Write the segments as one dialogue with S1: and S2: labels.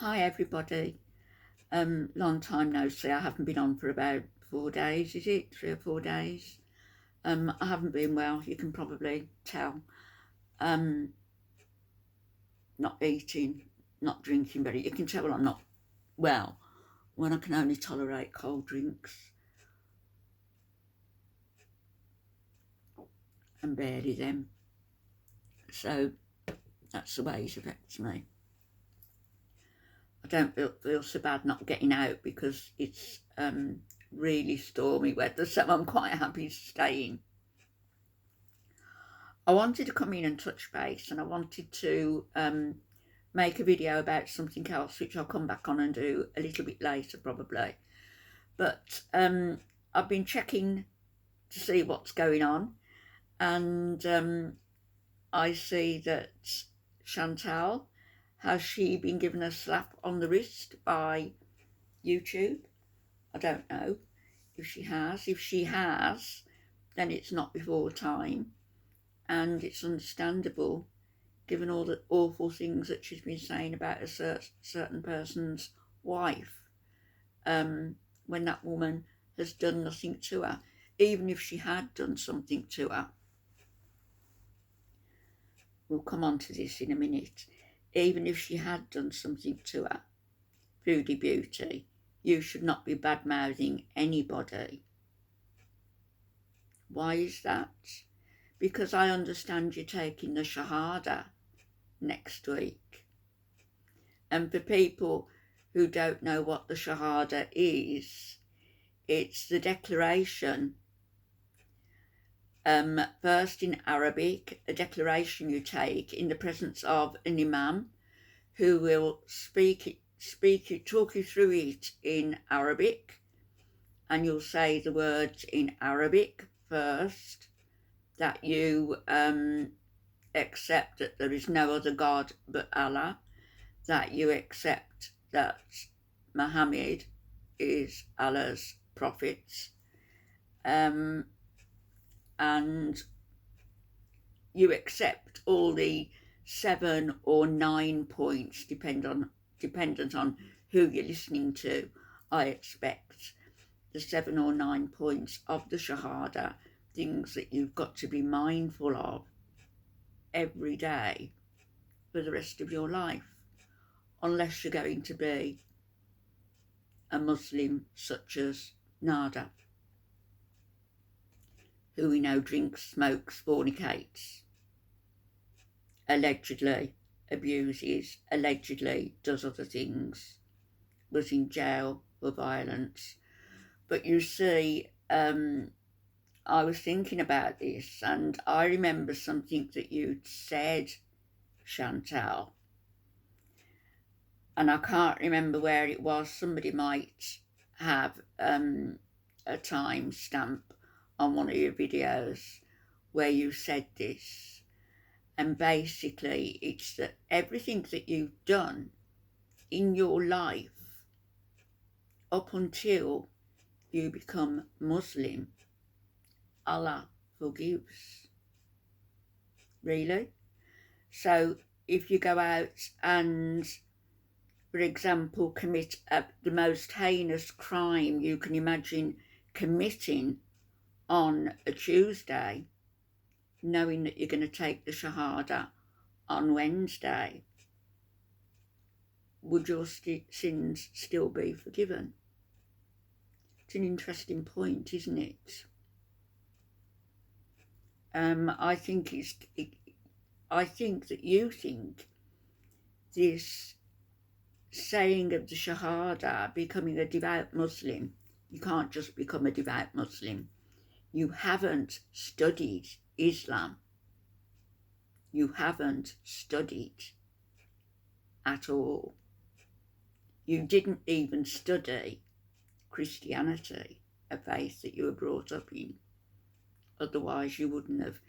S1: Hi everybody. Long time no see. I haven't been on for about 4 days, is it? 3 or 4 days. I haven't been well, you can probably tell. Not eating, not drinking very. You can tell I'm not well when I can only tolerate cold drinks and barely them. So that's the way it affects me. I don't feel so bad not getting out because it's really stormy weather, so I'm quite happy staying. I wanted to come in and touch base, and I wanted to make a video about something else, which I'll come back on and do a little bit later probably. But I've been checking to see what's going on, and I see that Chantal, has she been given a slap on the wrist by YouTube? I don't know if she has. If she has, then it's not before time, and it's understandable given all the awful things that she's been saying about a certain person's wife, when that woman has done nothing to her. Even if she had done something to her, we'll come on to this in a minute, even if she had done something to her, Foodie Beauty, you should not be bad-mouthing anybody. Why is that? Because I understand you're taking the Shahada next week. And for people who don't know what the Shahada is, it's the declaration, first in Arabic, a declaration you take in the presence of an imam who will talk you through it in Arabic, and you'll say the words in Arabic first, that you accept that there is no other God but Allah, that you accept that Muhammad is Allah's prophet, and you accept all the 7 or 9 points, dependent on who you're listening to. I expect the 7 or 9 points of the Shahada, things that you've got to be mindful of every day for the rest of your life, unless you're going to be a Muslim such as Nada, who we know drinks, smokes, fornicates, allegedly abuses, allegedly does other things, was in jail for violence. But you see, I was thinking about this, and I remember something that you'd said, Chantal, and I can't remember where it was. Somebody might have a time stamp on one of your videos where you said this, and basically it's that everything that you've done in your life up until you become Muslim, Allah forgives. Really? So if you go out and, for example, commit the most heinous crime you can imagine committing on a Tuesday, knowing that you're going to take the Shahada on Wednesday, would your sins still be forgiven? It's an interesting point, isn't it? I think that you think this saying of the Shahada, becoming a devout Muslim, you can't just become a devout Muslim. You haven't studied Islam. You haven't studied at all. You didn't even study Christianity, a faith that you were brought up in. Otherwise you wouldn't have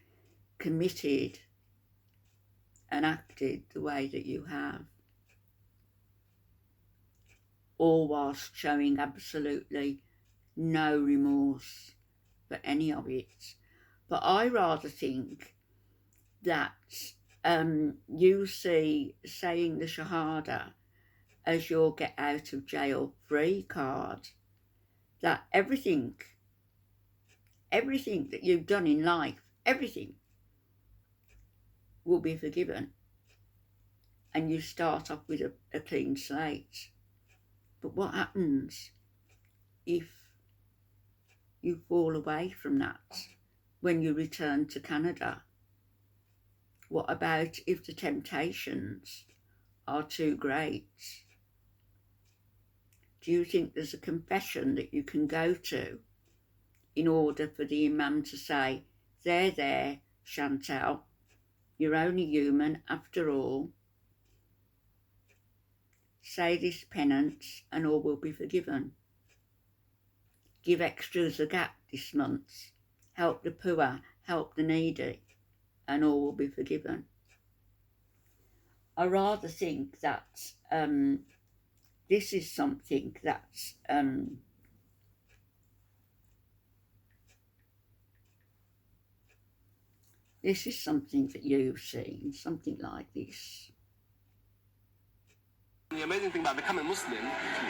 S1: committed and acted the way that you have, all whilst showing absolutely no remorse for any of it. But I rather think that you see saying the Shahada as your get out of jail free card, that everything that you've done in life, everything will be forgiven, and you start off with a clean slate. But what happens if you fall away from that when you return to Canada? What about if the temptations are too great? Do you think there's a confession that you can go to in order for the Imam to say, there, Chantal, you're only human after all. Say this penance and all will be forgiven. Give extra zakat this month. Help the poor, help the needy, and all will be forgiven. I rather think that this is something that's that you've seen, something like this.
S2: The amazing thing about becoming Muslim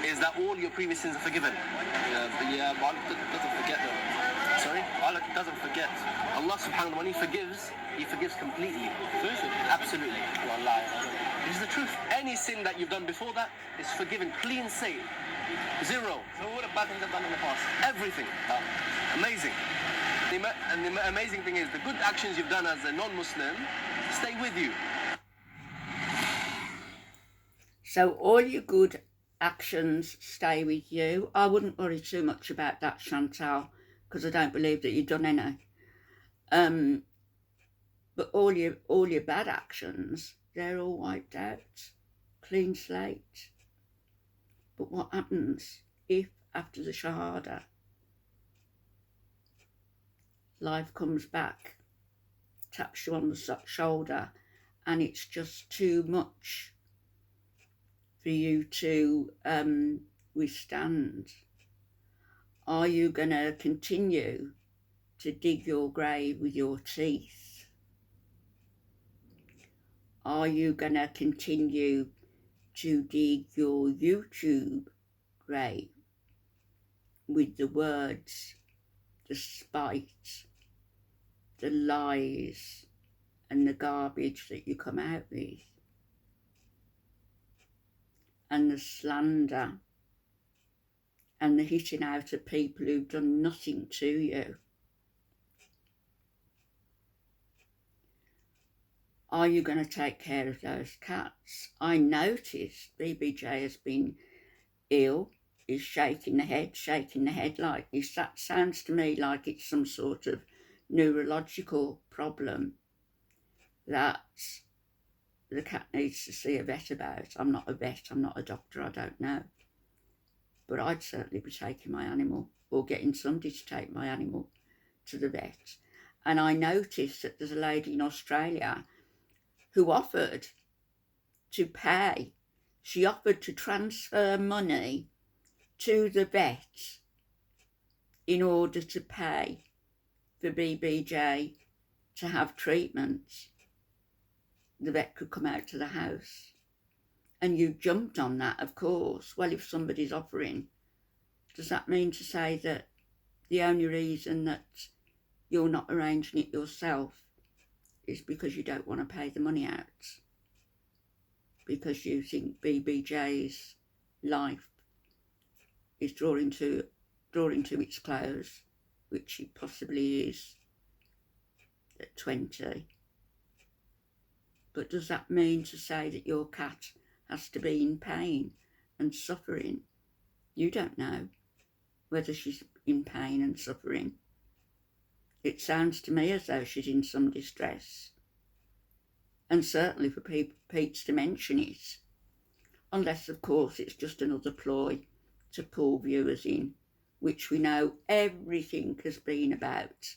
S2: is that all your previous sins are forgiven. Allah doesn't forget them. Sorry? Allah doesn't forget. Allah subhanahu wa ta'ala, when He forgives completely. Absolutely. It is the truth. Any sin that you've done before that is forgiven, clean slate. Zero. So what bad things I've done in the past? Everything. Amazing. And the amazing thing is the good actions you've done as a non-Muslim stay with you.
S1: So all your good actions stay with you. I wouldn't worry too much about that, Chantal, because I don't believe that you've done any. But all your bad actions, they're all wiped out. Clean slate. But what happens if after the Shahada, life comes back, taps you on the shoulder, and it's just too much for you to withstand? Are you going to continue to dig your grave with your teeth? Are you going to continue to dig your YouTube grave with the words, the spite, the lies, and the garbage that you come out with, and the slander, and the hitting out of people who've done nothing to you? Are you going to take care of those cats? I noticed BBJ has been ill, is shaking the head like this. That sounds to me like it's some sort of neurological problem that the cat needs to see a vet about. I'm not a vet, I'm not a doctor, I don't know. But I'd certainly be taking my animal, or getting somebody to take my animal to the vet. And I noticed that there's a lady in Australia who offered to pay. She offered to transfer money to the vet in order to pay for BBJ to have treatment. The vet could come out to the house. And you jumped on that, of course. Well, if somebody's offering, does that mean to say that the only reason that you're not arranging it yourself is because you don't want to pay the money out? Because you think BBJ's life is drawing to its close, which it possibly is at 20. But does that mean to say that your cat has to be in pain and suffering? You don't know whether she's in pain and suffering. It sounds to me as though she's in some distress. And certainly for Pete's to mention it, unless of course it's just another ploy to pull viewers in, which we know everything has been about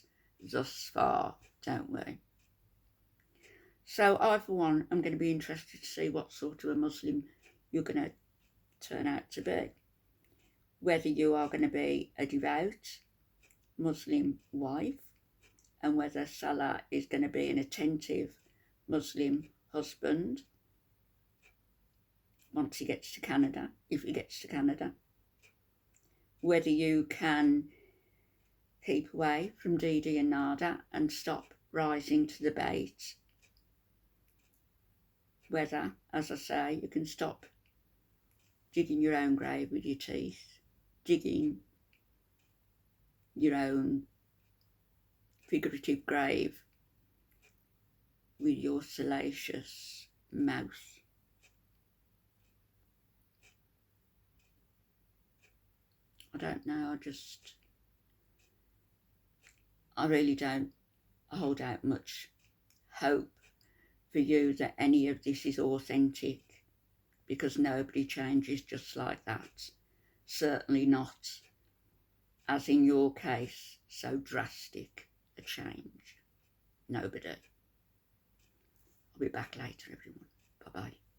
S1: thus far, don't we? So I, for one, am going to be interested to see what sort of a Muslim you're going to turn out to be. Whether you are going to be a devout Muslim wife, and whether Salah is going to be an attentive Muslim husband, once he gets to Canada, if he gets to Canada. Whether you can keep away from Dee and Nada and stop rising to the bait. Whether, as I say, you can stop digging your own grave with your teeth, digging your own figurative grave with your salacious mouth. I don't know, I really don't hold out much hope for you that any of this is authentic, because nobody changes just like that. Certainly not, as in your case, so drastic a change. Nobody. I'll be back later, everyone. Bye-bye.